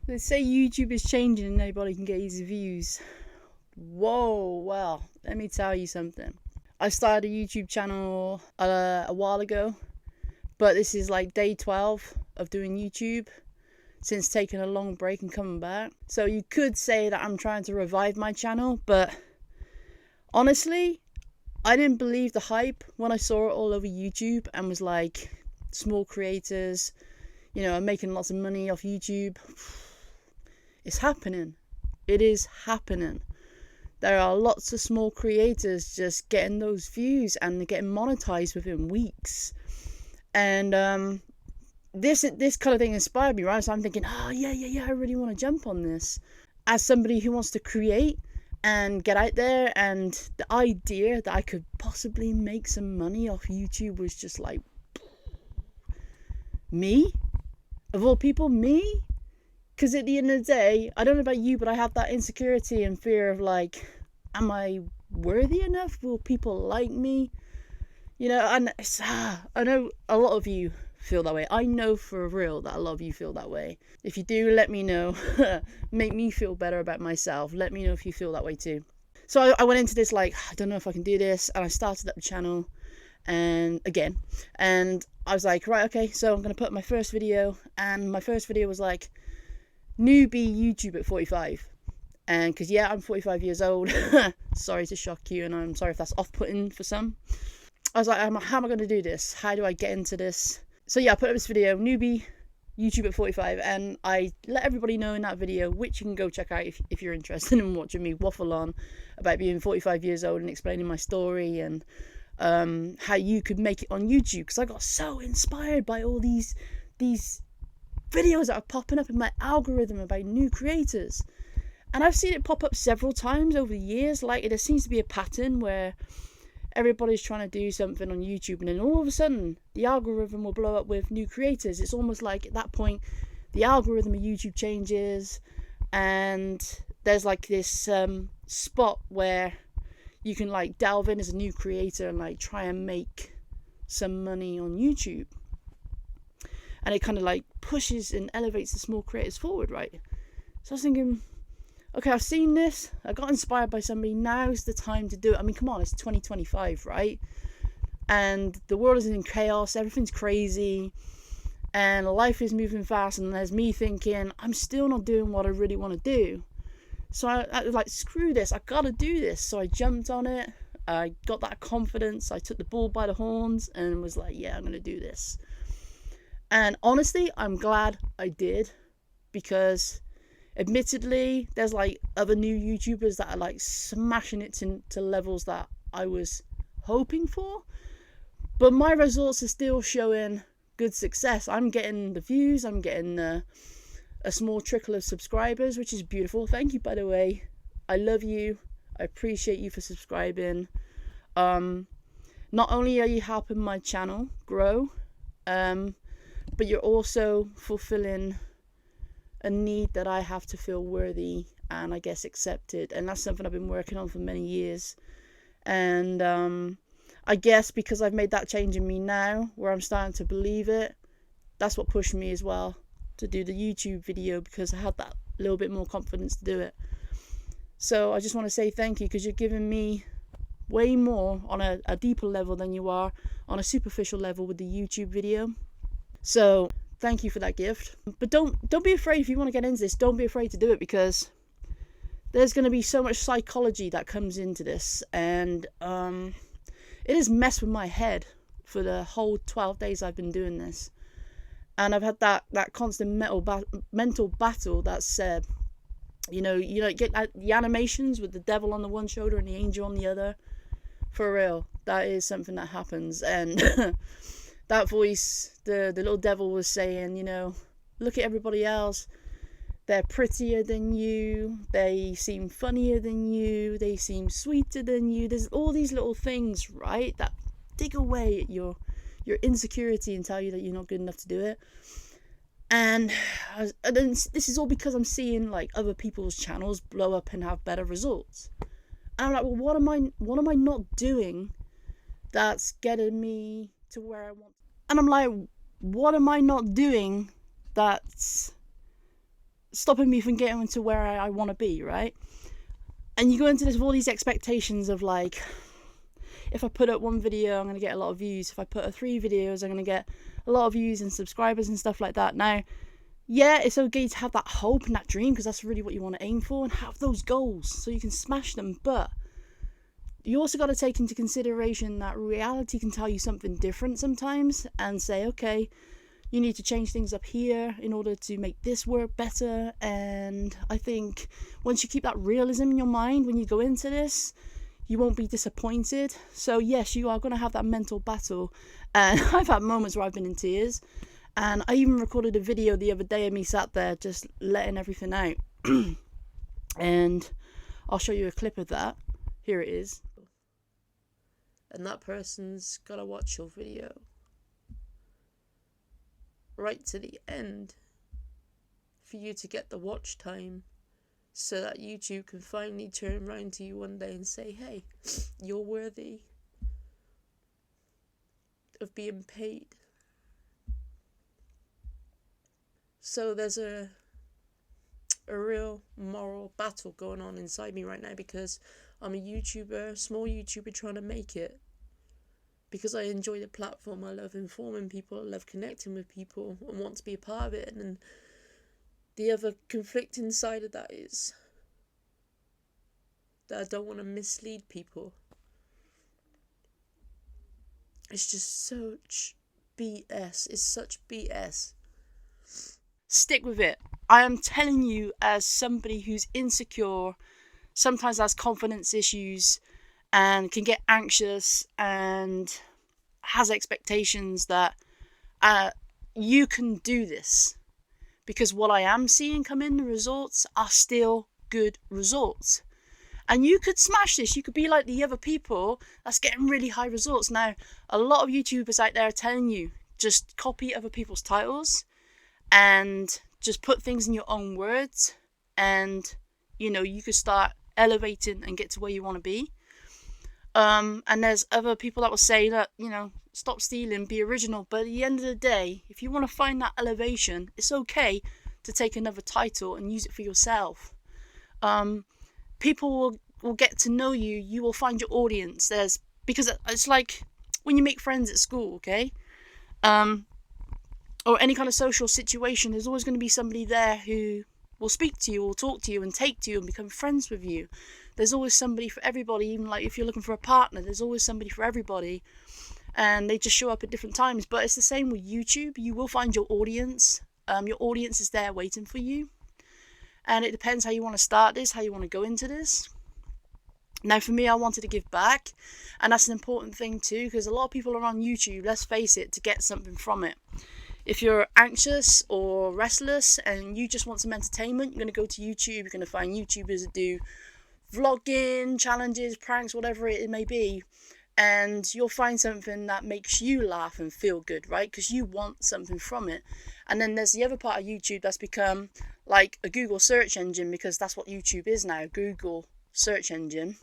They say YouTube is changing and nobody can get easy views. Whoa, well, let me tell you something. I started a YouTube channel a while ago, but this is like day 12 of doing YouTube since taking a long break and coming back. So you could say that I'm trying to revive my channel, but honestly, I didn't believe the hype when I saw it all over YouTube and was like, small creators, are making lots of money off YouTube. It's happening. It is happening. There are lots of small creators just getting those views and getting monetized within weeks. And this kind of thing inspired me, right? So I'm thinking, oh yeah, I really want to jump on this. As somebody who wants to create and get out there, and the idea that I could possibly make some money off YouTube was just like, me? Of all people, me? Because at the end of the day, I don't know about you, but I have that insecurity and fear of like, am I worthy enough? Will people like me? And I know a lot of you feel that way. I know for real that a lot of you feel that way. If you do, let me know. Make me feel better about myself. Let me know if you feel that way too. So I went into this like, I don't know if I can do this, and I started up the channel and I was like, right, okay, so I'm gonna put my first video, and my first video was like, newbie YouTube at 45. And because I'm 45 years old. Sorry to shock you, and I'm sorry if that's off-putting for some. I was like, how am I going to do this? How do I get into this? So I put up this video, newbie YouTube at 45, and I let everybody know in that video, which you can go check out if you're interested in watching me waffle on about being 45 years old and explaining my story and how you could make it on YouTube. Because I got so inspired by all these videos that are popping up in my algorithm about new creators, and I've seen it pop up several times over the years. Like, there seems to be a pattern where everybody's trying to do something on YouTube, and then all of a sudden the algorithm will blow up with new creators. It's almost like at that point the algorithm of YouTube changes, and there's like this spot where you can like delve in as a new creator and like try and make some money on YouTube. And it kind of like pushes and elevates the small creators forward, right? So I was thinking, okay, I've seen this, I got inspired by somebody, now's the time to do it. I mean, come on, it's 2025, right? And the world is in chaos, everything's crazy, and life is moving fast, and there's me thinking, I'm still not doing what I really want to do. So I was like, screw this, I gotta do this. So I jumped on it, I got that confidence, I took the bull by the horns, and was like, yeah, I'm gonna do this. And honestly, I'm glad I did, because admittedly, there's like other new YouTubers that are like smashing it to levels that I was hoping for, but my results are still showing good success. I'm getting the views, I'm getting a small trickle of subscribers, which is beautiful. Thank you, by the way. I love you. I appreciate you for subscribing. Not only are you helping my channel grow, but you're also fulfilling a need that I have to feel worthy and I guess accepted. And that's something I've been working on for many years. And I guess because I've made that change in me now, where I'm starting to believe it, that's what pushed me as well to do the YouTube video, because I had that little bit more confidence to do it. So I just want to say thank you, because you're giving me way more on a deeper level than you are on a superficial level with the YouTube video. So thank you for that gift. But don't be afraid. If you want to get into this, don't be afraid to do it, because there's going to be so much psychology that comes into this, and it has messed with my head for the whole 12 days I've been doing this. And I've had that constant mental battle that's get the animations with the devil on the one shoulder and the angel on the other. For real, that is something that happens. And that voice, the little devil was saying, look at everybody else. They're prettier than you. They seem funnier than you. They seem sweeter than you. There's all these little things, right, that dig away at your insecurity and tell you that you're not good enough to do it. And then this is all because I'm seeing like other people's channels blow up and have better results. And I'm like, well, what am I not doing that's getting me to where I want? And I'm like, what am I not doing that's stopping me from getting to where I want to be, right? And you go into this with all these expectations of like, if I put up one video, I'm going to get a lot of views. If I put up 3 videos, I'm going to get a lot of views and subscribers and stuff like that. Now, yeah, it's okay to have that hope and that dream, because that's really what you want to aim for, and have those goals so you can smash them. But you also got to take into consideration that reality can tell you something different sometimes, and say, okay, you need to change things up here in order to make this work better. And I think once you keep that realism in your mind when you go into this, you won't be disappointed. So yes, you are going to have that mental battle, and I've had moments where I've been in tears, and I even recorded a video the other day of me sat there just letting everything out. And I'll show you a clip of that. Here it is. And that person's got to watch your video right to the end for you to get the watch time, so that YouTube can finally turn around to you one day and say, hey, you're worthy of being paid. So there's a real moral battle going on inside me right now, because I'm a YouTuber, small YouTuber, trying to make it. Because I enjoy the platform, I love informing people, I love connecting with people, and want to be a part of it. And the other conflicting side of that is that I don't want to mislead people. It's just such BS. It's such BS. Stick with it. I am telling you, as somebody who's insecure, sometimes has confidence issues, and can get anxious and has expectations, that you can do this. Because what I am seeing come in, the results are still good results. And you could smash this. You could be like the other people that's getting really high results. Now, a lot of YouTubers out there are telling you, just copy other people's titles and just put things in your own words, and you could start elevating and get to where you want to be. And there's other people that will say that, stop stealing, be original. But at the end of the day, if you want to find that elevation, it's okay to take another title and use it for yourself. People will get to know you. You will find your audience. Because it's like when you make friends at school, okay? Or any kind of social situation, there's always going to be somebody there who will speak to you, or talk to you and take to you and become friends with you. There's always somebody for everybody. Even like if you're looking for a partner, there's always somebody for everybody, and they just show up at different times. But it's the same with YouTube. You will find your audience. Your audience is there waiting for you, and it depends how you want to start this, how you want to go into this. Now for me, I wanted to give back, and that's an important thing too, because a lot of people are on YouTube, let's face it, to get something from it. If you're anxious or restless and you just want some entertainment, you're going to go to YouTube. You're going to find YouTubers that do vlogging, challenges, pranks, whatever it may be. And you'll find something that makes you laugh and feel good, right? Because you want something from it. And then there's the other part of YouTube that's become like a Google search engine, because that's what YouTube is now, Google search engine.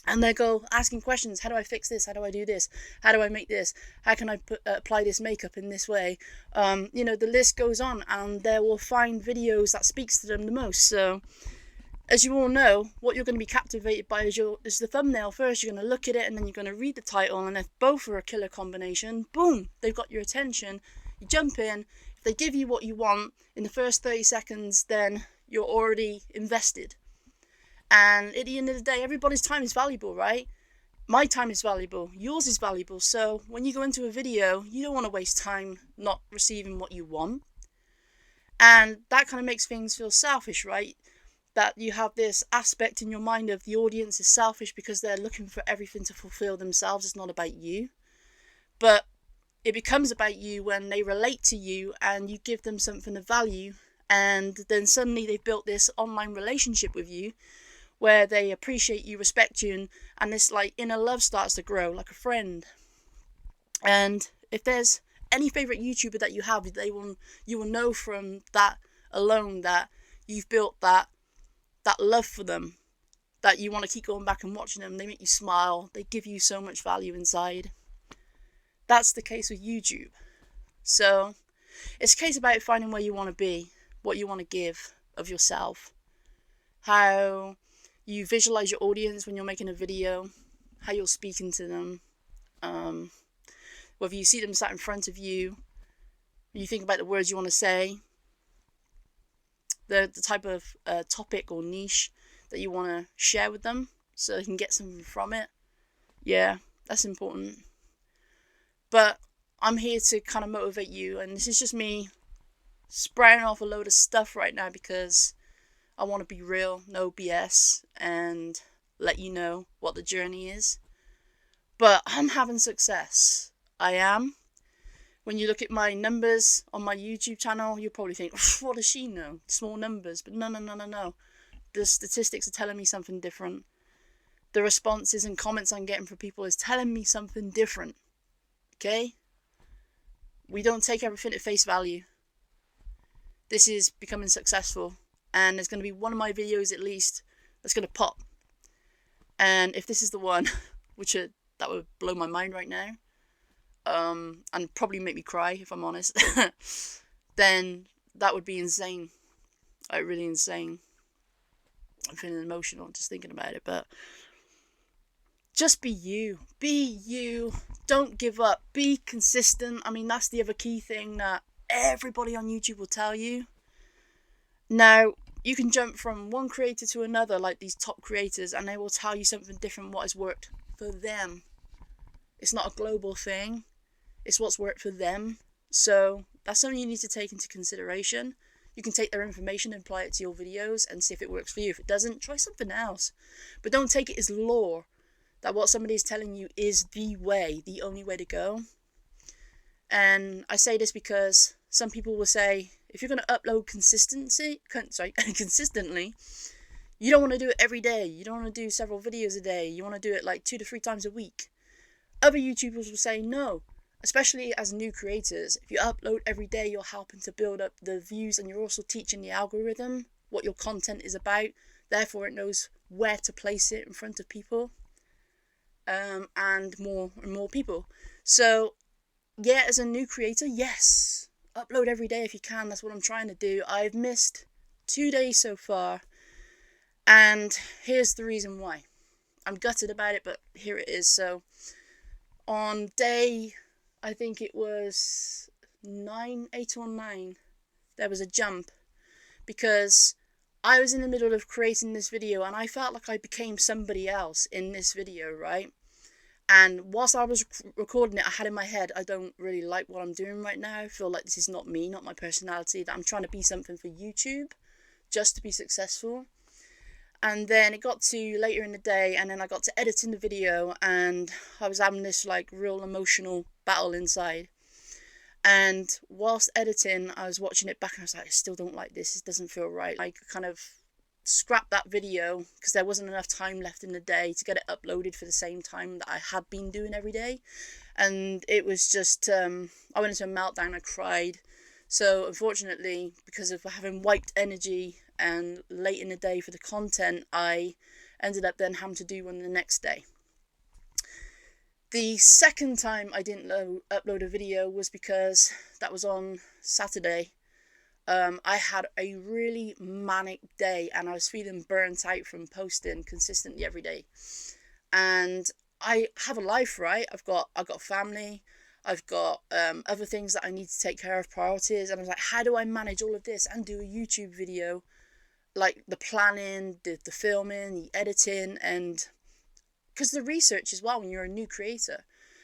And they go asking questions. How do I fix this? How do I do this? How do I make this? How can I apply this makeup in this way? The list goes on, and they will find videos that speaks to them the most. So, as you all know, what you're going to be captivated by is the thumbnail first. You're going to look at it, and then you're going to read the title. And if both are a killer combination, boom, they've got your attention. You jump in. If they give you what you want in the first 30 seconds, then you're already invested. And at the end of the day, everybody's time is valuable, right? My time is valuable. Yours is valuable. So when you go into a video, you don't want to waste time not receiving what you want. And that kind of makes things feel selfish, right? That you have this aspect in your mind of the audience is selfish because they're looking for everything to fulfill themselves. It's not about you. But it becomes about you when they relate to you and you give them something of value. And then suddenly they've built this online relationship with you, where they appreciate you, respect you, and this like inner love starts to grow like a friend. And if there's any favorite YouTuber that you have, you will know from that alone that you've built that love for them, that you want to keep going back and watching them. They make you smile. They give you so much value inside. That's the case with YouTube. So it's a case about finding where you want to be, what you want to give, of yourself, how you visualize your audience when you're making a video, how you're speaking to them, whether you see them sat in front of you, you think about the words you want to say, the type of topic or niche that you want to share with them so they can get something from it. Yeah, that's important. But I'm here to kind of motivate you, and this is just me sprouting off a load of stuff right now because I want to be real, no BS, and let you know what the journey is. But I'm having success. I am. When you look at my numbers on my YouTube channel, you'll probably think, what does she know? Small numbers. But no. The statistics are telling me something different. The responses and comments I'm getting from people is telling me something different. Okay? We don't take everything at face value. This is becoming successful. And there's going to be one of my videos at least that's going to pop. And if this is the one, which that would blow my mind right now, and probably make me cry if I'm honest, then that would be insane. Like, really insane. I'm feeling emotional just thinking about it, but just be you. Be you. Don't give up. Be consistent. I mean, that's the other key thing that everybody on YouTube will tell you. Now, you can jump from one creator to another, like these top creators, and they will tell you something different, what has worked for them. It's not a global thing. It's what's worked for them. So that's something you need to take into consideration. You can take their information and apply it to your videos and see if it works for you. If it doesn't, try something else. But don't take it as law that what somebody is telling you is the way, the only way to go. And I say this because some people will say, if you're going to upload consistently, you don't want to do it every day. You don't want to do several videos a day. You want to do it like 2 to 3 times a week. Other YouTubers will say no. Especially as new creators, if you upload every day, you're helping to build up the views, and you're also teaching the algorithm what your content is about. Therefore, it knows where to place it in front of people, and more people. So, yeah, as a new creator, yes, upload every day if you can. That's what I'm trying to do. I've missed 2 days so far, and here's the reason why. I'm gutted about it, but here it is. So, on day, I think it was 8 or 9, there was a jump, because I was in the middle of creating this video and I felt like I became somebody else in this video, right? And whilst I was recording it, I had in my head, I don't really like what I'm doing right now. I feel like this is not me, not my personality, that I'm trying to be something for YouTube just to be successful. And then it got to later in the day, and then I got to editing the video, and I was having this like real emotional battle inside. And whilst editing, I was watching it back and I was like, I still don't like this. It doesn't feel right. I kind of scrapped that video because there wasn't enough time left in the day to get it uploaded for the same time that I had been doing every day. And it was just, I went into a meltdown. I cried. So unfortunately, because of having wiped energy and late in the day for the content, I ended up then having to do one the next day. The second time I didn't upload a video was because that was on Saturday. I had a really manic day and I was feeling burnt out from posting consistently every day. And I have a life, right? I've got family. I've got other things that I need to take care of, priorities. And I was like, how do I manage all of this and do a YouTube video? Like the planning, the filming, the editing, and because the research as well when you're a new creator.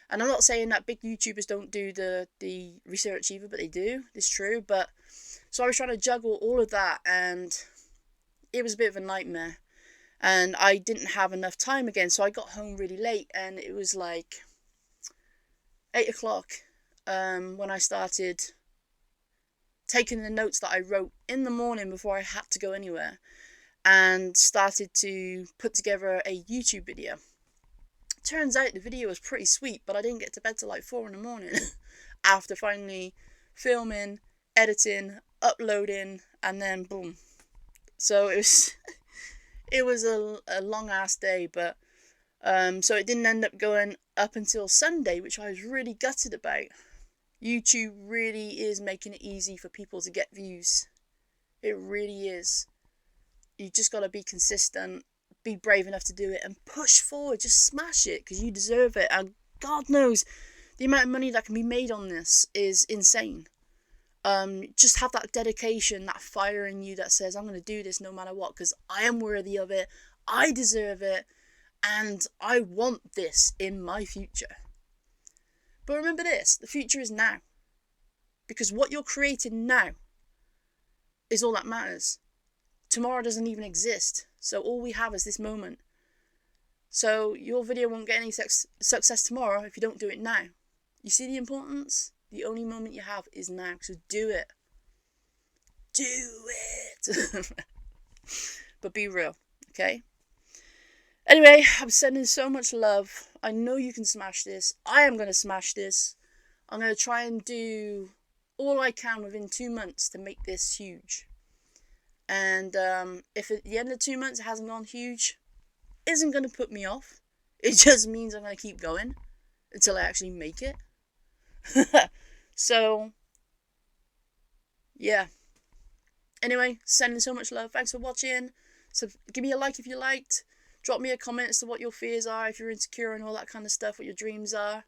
And I'm not saying that big YouTubers don't do the research either, but they do. It's true. But so I was trying to juggle all of that, and it was a bit of a nightmare. And I didn't have enough time again, so I got home really late, and it was like 8 o'clock when I started taking the notes that I wrote in the morning before I had to go anywhere, and started to put together a YouTube video. Turns out the video was pretty sweet, but I didn't get to bed till like 4 in the morning after finally filming, editing, uploading, and then boom. So it was a long ass day, but so it didn't end up going up until Sunday, which I was really gutted about. YouTube really is making it easy for people to get views. It really is. You just gotta be consistent, be brave enough to do it, and push forward. Just smash it, because you deserve it. And God knows, the amount of money that can be made on this is insane. Just have that dedication, that fire in you that says, I'm going to do this no matter what, because I am worthy of it, I deserve it, and I want this in my future. But remember this, the future is now. Because what you're creating now is all that matters. Tomorrow doesn't even exist, so all we have is this moment. So your video won't get any success tomorrow if you don't do it now. You see the importance? The only moment you have is now, so do it. Do it! But be real, okay? Anyway, I'm sending so much love. I know you can smash this. I am going to smash this. I'm going to try and do all I can within 2 months to make this huge. And if at the end of 2 months it hasn't gone huge, it isn't going to put me off. It just means I'm going to keep going until I actually make it. So, yeah. Anyway, sending so much love. Thanks for watching. So give me a like if you liked. Drop me a comment as to what your fears are, if you're insecure and all that kind of stuff, what your dreams are.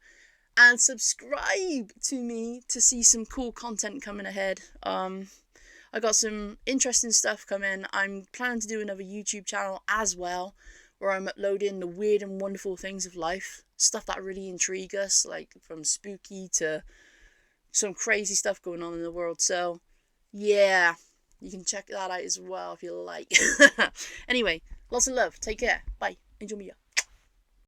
And subscribe to me to see some cool content coming ahead. I got some interesting stuff coming. I'm planning to do another YouTube channel as well, where I'm uploading the weird and wonderful things of life. Stuff that really intrigue us, like from spooky to some crazy stuff going on in the world. So, yeah, you can check that out as well if you like. Anyway, lots of love. Take care. Bye. Enjoy me.